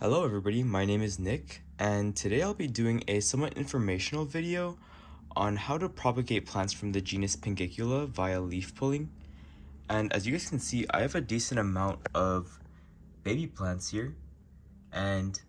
Hello everybody, my name is Nick, and today I'll be doing a somewhat informational video on how to propagate plants from the genus Pinguicula via leaf pulling. And as you guys can see, I have a decent amount of baby plants here, and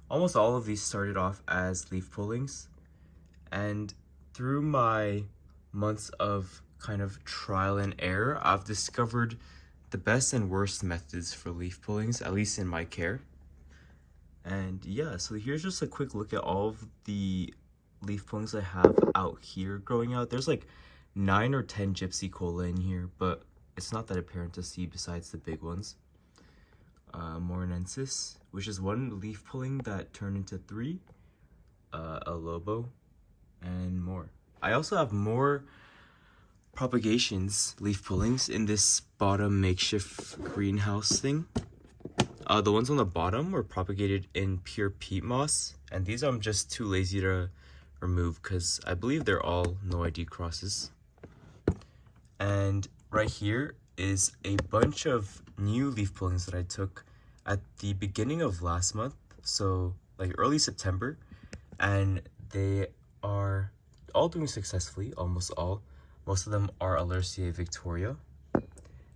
almost all of these started off as leaf pullings. And through my months of kind of trial and error, I've discovered the best and worst methods for leaf pullings, at least in my care. And yeah, so here's just a quick look at all of the leaf pullings I have out here growing out. There's like 9 or 10 gypsy cola in here, but it's not that apparent to see besides the big ones. Moranensis, which is one leaf pulling that turned into 3, a lobo, and more. I also have more propagations, leaf pullings, in this bottom makeshift greenhouse thing. The ones on the bottom were propagated in pure peat moss, and these I'm just too lazy to remove because I believe they're all no ID crosses. And right here is a bunch of new leaf pullings that I took at the beginning of last month, so like early September, and they are all doing successfully, almost all. Most of them are Alercia Victoria.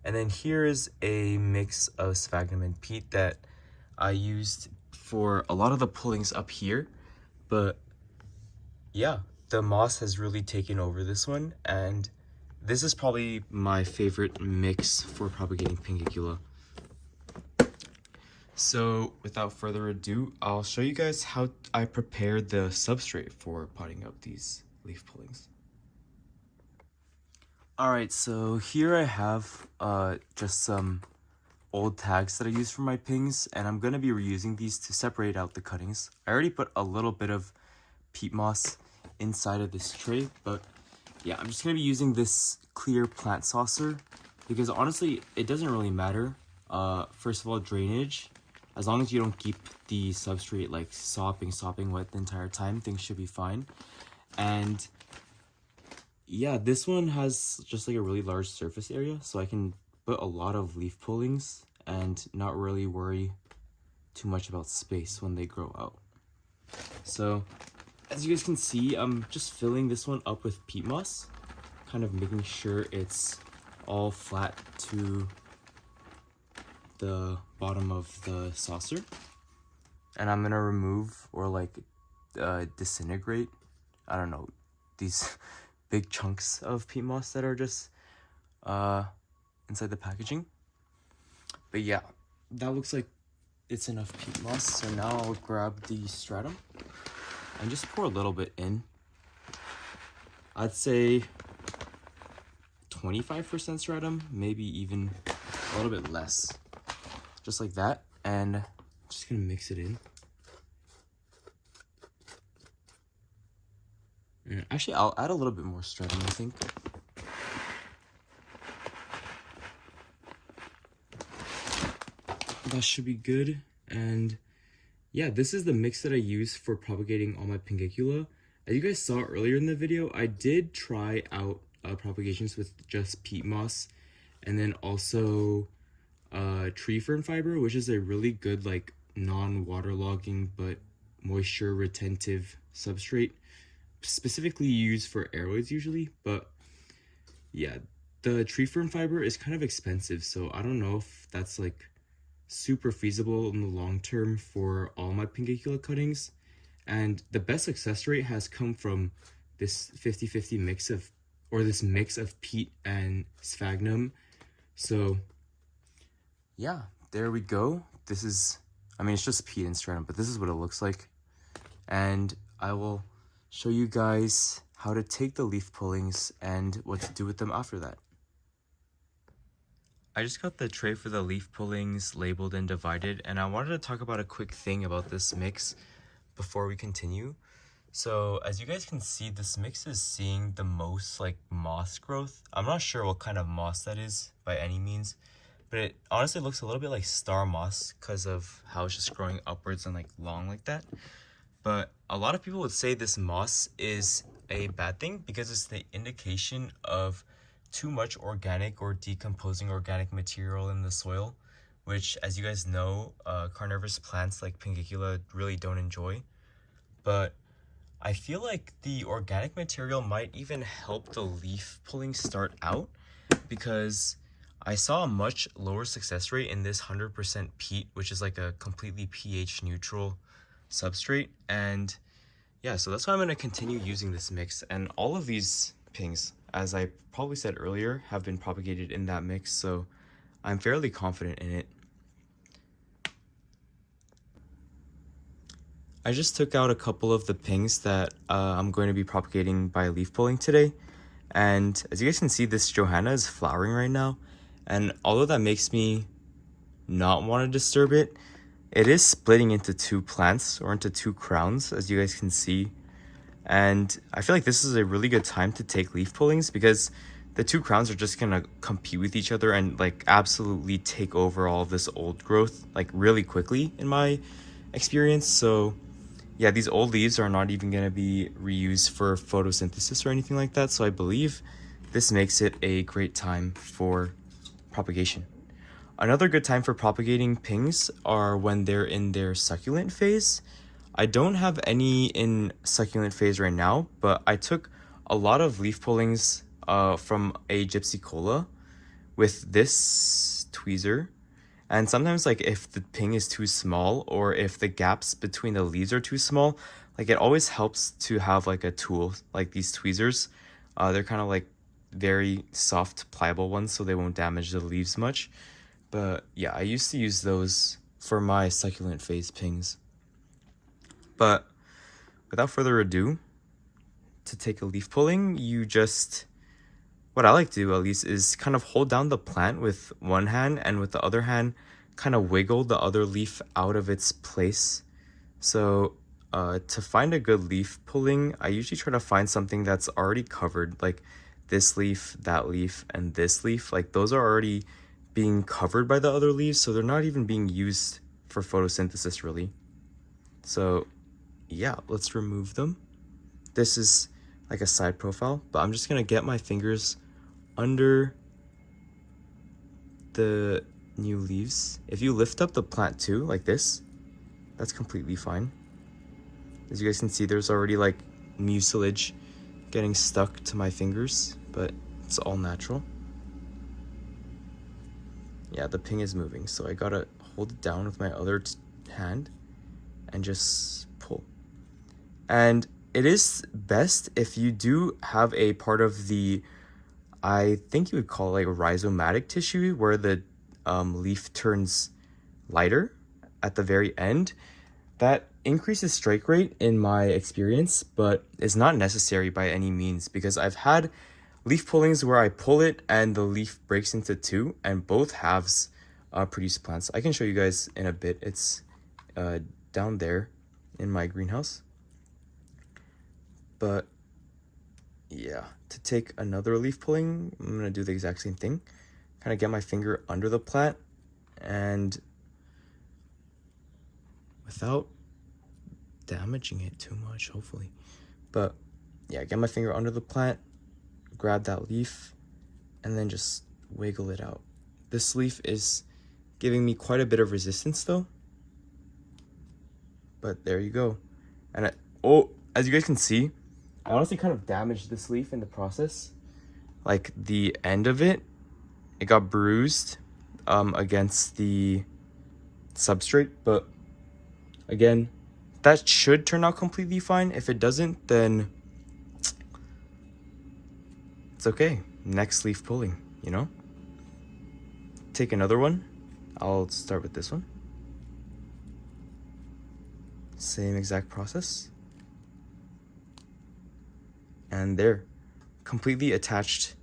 And then here is a mix of sphagnum and peat that I used for a lot of the pullings up here. But yeah, the moss has really taken over this one, and this is probably my favorite mix for propagating Pinguicula. So without further ado, I'll show you guys how I prepare the substrate for potting up these leaf pullings. Alright, so here I have just some old tags that I use for my pings, and I'm going to be reusing these to separate out the cuttings. I already put a little bit of peat moss inside of this tray, but yeah, I'm just going to be using this clear plant saucer because honestly, it doesn't really matter. First of all, drainage. As long as you don't keep the substrate like sopping wet the entire time, things should be fine. And yeah, this one has just like a really large surface area, so I can put a lot of leaf pullings and not really worry too much about space when they grow out. So as you guys can see, I'm just filling this one up with peat moss, kind of making sure it's all flat to the bottom of the saucer. And I'm gonna remove or like disintegrate, I don't know, these big chunks of peat moss that are just inside the packaging. But yeah, that looks like it's enough peat moss. So now I'll grab the stratum and just pour a little bit in. I'd say 25% stratum, maybe even a little bit less. Just like that, and I'm just gonna mix it in. And actually, I'll add a little bit more stratum, I think. That should be good. And yeah, this is the mix that I use for propagating all my Pinguicula. As you guys saw earlier in the video, I did try out propagations with just peat moss, and then also tree fern fiber, which is a really good like non-waterlogging but moisture retentive substrate, specifically used for aeroids usually. But yeah, the tree fern fiber is kind of expensive, so I don't know if that's like super feasible in the long term for all my Pinguicula cuttings. And the best success rate has come from this 50-50 mix of, or this mix of peat and sphagnum. So yeah, there we go. This is, I mean, it's just peat and stratum, but this is what it looks like. And I will show you guys how to take the leaf pullings and what to do with them after that. I just got the tray for the leaf pullings labeled and divided, and I wanted to talk about a quick thing about this mix before we continue. So as you guys can see, this mix is seeing the most like moss growth. I'm not sure what kind of moss that is by any means, but it honestly looks a little bit like star moss because of how it's just growing upwards and like long like that. But a lot of people would say this moss is a bad thing because it's the indication of too much organic or decomposing organic material in the soil, which, as you guys know, carnivorous plants like Pinguicula really don't enjoy. But I feel like the organic material might even help the leaf pulling start out, because I saw a much lower success rate in this 100% peat, which is like a completely pH neutral substrate. And yeah, so that's why I'm going to continue using this mix. And all of these pings, as I probably said earlier, have been propagated in that mix, so I'm fairly confident in it. I just took out a couple of the pings that I'm going to be propagating by leaf pulling today. And as you guys can see, this Johanna is flowering right now. And although that makes me not want to disturb it, it is splitting into two plants, or into two crowns, as you guys can see. And I feel like this is a really good time to take leaf pullings, because the two crowns are just gonna compete with each other and like absolutely take over all of this old growth like really quickly in my experience. So yeah, these old leaves are not even going to be reused for photosynthesis or anything like that, so I believe this makes it a great time for propagation. Another good time for propagating pings are when they're in their succulent phase. I don't have any in succulent phase right now, but I took a lot of leaf pullings from a Gypsy Cola with this tweezer. And sometimes, like, if the ping is too small, or if the gaps between the leaves are too small, like, it always helps to have like a tool like these tweezers. They're kind of like very soft, pliable ones, so they won't damage the leaves much. But yeah, I used to use those for my succulent phase pings. But without further ado, to take a leaf pulling, you just, what I like to do at least, is kind of hold down the plant with one hand, and with the other hand kind of wiggle the other leaf out of its place. So to find a good leaf pulling, I usually try to find something that's already covered, like this leaf, that leaf, and this leaf. Like those are already being covered by the other leaves, so they're not even being used for photosynthesis really. So yeah, let's remove them. This is like a side profile, but I'm just gonna get my fingers under the new leaves. If you lift up the plant too, like this, that's completely fine. As you guys can see, there's already like mucilage getting stuck to my fingers, but it's all natural. Yeah, the ping is moving, so I gotta hold it down with my other hand and just pull. And it is best if you do have a part of the, I think you would call it like rhizomatic tissue, where the leaf turns lighter at the very end. That increases strike rate in my experience, but is not necessary by any means, because I've had leaf pullings where I pull it and the leaf breaks into two, and both halves produce plants. I can show you guys in a bit. It's down there in my greenhouse. But yeah, to take another leaf pulling, I'm gonna do the exact same thing. Kind of get my finger under the plant, and without damaging it too much, hopefully. But yeah, get my finger under the plant, grab that leaf, and then just wiggle it out. This leaf is giving me quite a bit of resistance though. But there you go. And as you guys can see, I honestly kind of damaged this leaf in the process. Like the end of it, it got bruised against the substrate, but again, that should turn out completely fine. If it doesn't, then it's okay. Next leaf pulling, you know? Take another one. I'll start with this one. Same exact process. And there, completely attached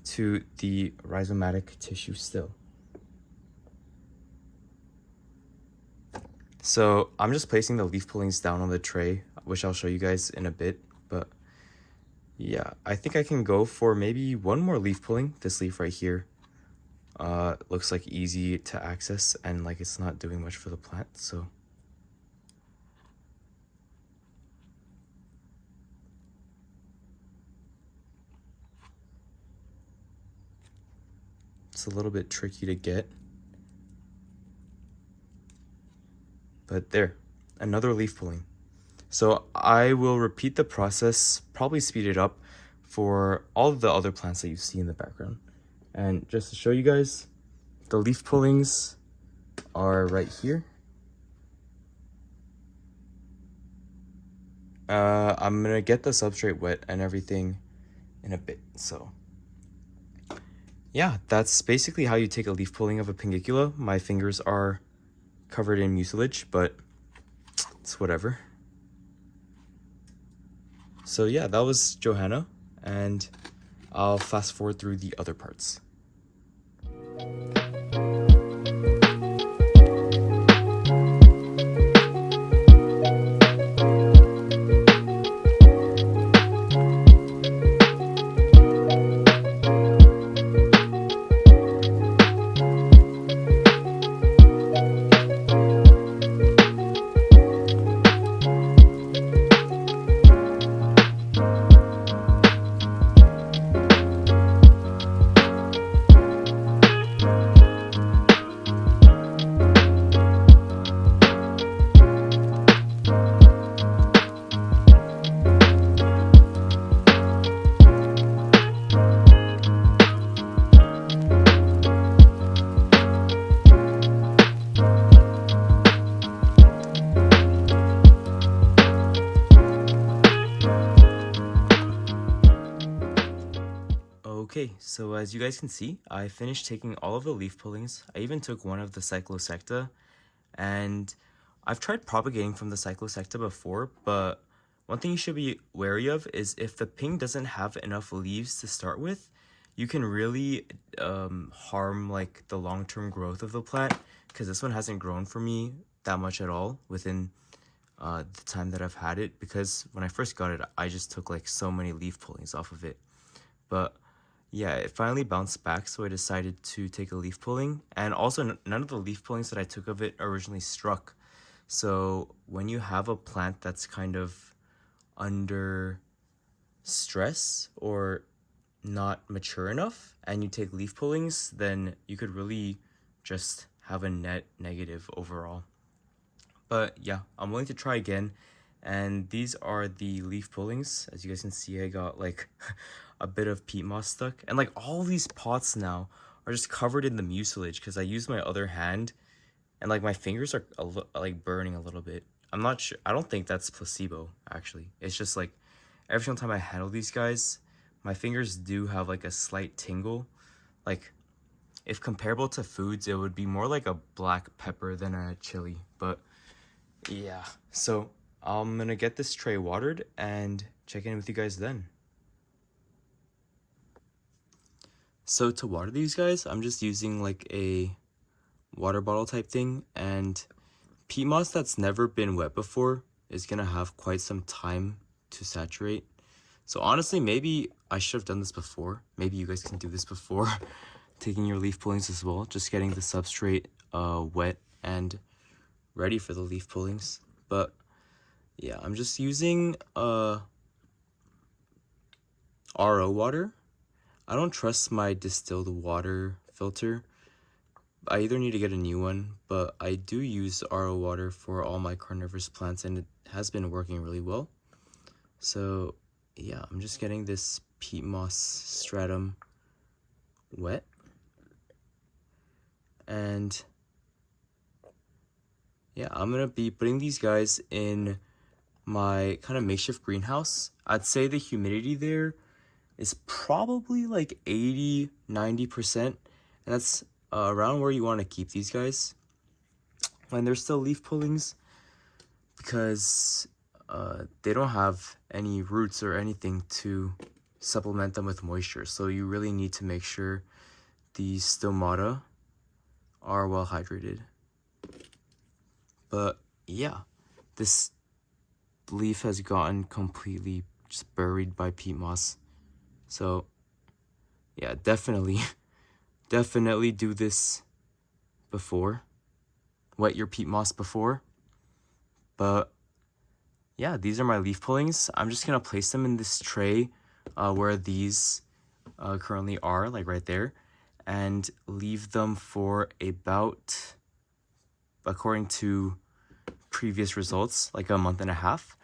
to the rhizomatic tissue still. So I'm just placing the leaf pullings down on the tray, which I'll show you guys in a bit. But yeah, I think I can go for maybe one more leaf pulling. This leaf right here looks like easy to access, and like it's not doing much for the plant. So it's a little bit tricky to get. But there, another leaf pulling. So I will repeat the process, probably speed it up for all of the other plants that you see in the background. And just to show you guys, the leaf pullings are right here. I'm gonna get the substrate wet and everything in a bit. So yeah, that's basically how you take a leaf pulling of a Pinguicula. My fingers are covered in mucilage, but it's whatever. So yeah, that was Johanna, and I'll fast forward through the other parts. Okay, so as you guys can see, I finished taking all of the leaf pullings. I even took one of the cyclosecta, and I've tried propagating from the cyclosecta before, but one thing you should be wary of is if the ping doesn't have enough leaves to start with, you can really harm like the long-term growth of the plant, because this one hasn't grown for me that much at all within the time that I've had it, because when I first got it, I just took like so many leaf pullings off of it. But yeah, it finally bounced back, so I decided to take a leaf pulling. And also, none of the leaf pullings that I took of it originally struck. So when you have a plant that's kind of under stress or not mature enough, and you take leaf pullings, then you could really just have a net negative overall. But yeah, I'm willing to try again. And these are the leaf pullings. As you guys can see, I got like a bit of peat moss stuck. And like all these pots now are just covered in the mucilage because I used my other hand, and like my fingers are like burning a little bit. I'm not sure. I don't think that's placebo, actually. It's just like every single time I handle these guys, my fingers do have like a slight tingle. Like if comparable to foods, it would be more like a black pepper than a chili. But yeah, so I'm gonna get this tray watered and check in with you guys then. So to water these guys, I'm just using like a water bottle type thing, and peat moss that's never been wet before is gonna have quite some time to saturate. So honestly, maybe I should have done this before. Maybe you guys can do this before taking your leaf pullings as well, just getting the substrate wet and ready for the leaf pullings. But yeah, I'm just using RO water. I don't trust my distilled water filter. I either need to get a new one, but I do use RO water for all my carnivorous plants, and it has been working really well. So yeah, I'm just getting this peat moss stratum wet. And yeah, I'm gonna be putting these guys in my kind of makeshift greenhouse. I'd say the humidity there is probably like 80-90%, and that's around where you want to keep these guys when they're still leaf pullings, because they don't have any roots or anything to supplement them with moisture. So you really need to make sure the stomata are well hydrated. But yeah, this leaf has gotten completely just buried by peat moss. So yeah, definitely do this before. Wet your peat moss before. But yeah, these are my leaf pullings. I'm just gonna place them in this tray where these currently are, like right there, and leave them for about, according to previous results, like a month and a half.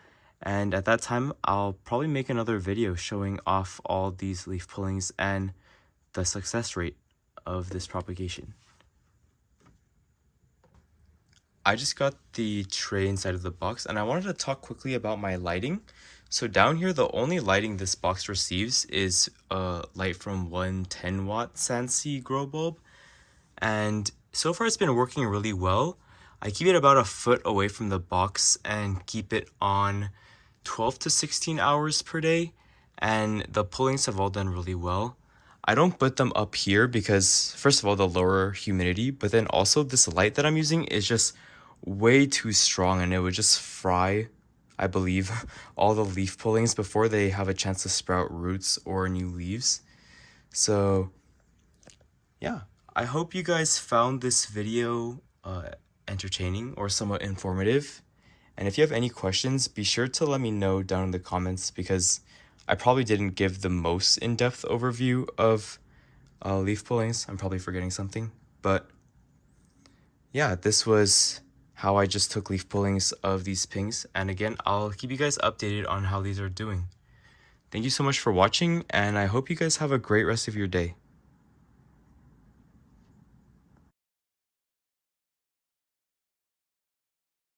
And at that time, I'll probably make another video showing off all these leaf pullings and the success rate of this propagation. I just got the tray inside of the box, and I wanted to talk quickly about my lighting. So down here, the only lighting this box receives is light from one 10-watt Sansi grow bulb. And so far it's been working really well. I keep it about a foot away from the box and keep it on 12 to 16 hours per day. And the pullings have all done really well. I don't put them up here because, first of all, the lower humidity, but then also this light that I'm using is just way too strong and it would just fry, I believe, all the leaf pullings before they have a chance to sprout roots or new leaves. So yeah, I hope you guys found this video entertaining or somewhat informative. And if you have any questions, be sure to let me know down in the comments, because I probably didn't give the most in-depth overview of leaf pullings. I'm probably forgetting something, but yeah, this was how I just took leaf pullings of these pinks. And again, I'll keep you guys updated on how these are doing. Thank you so much for watching, and I hope you guys have a great rest of your day.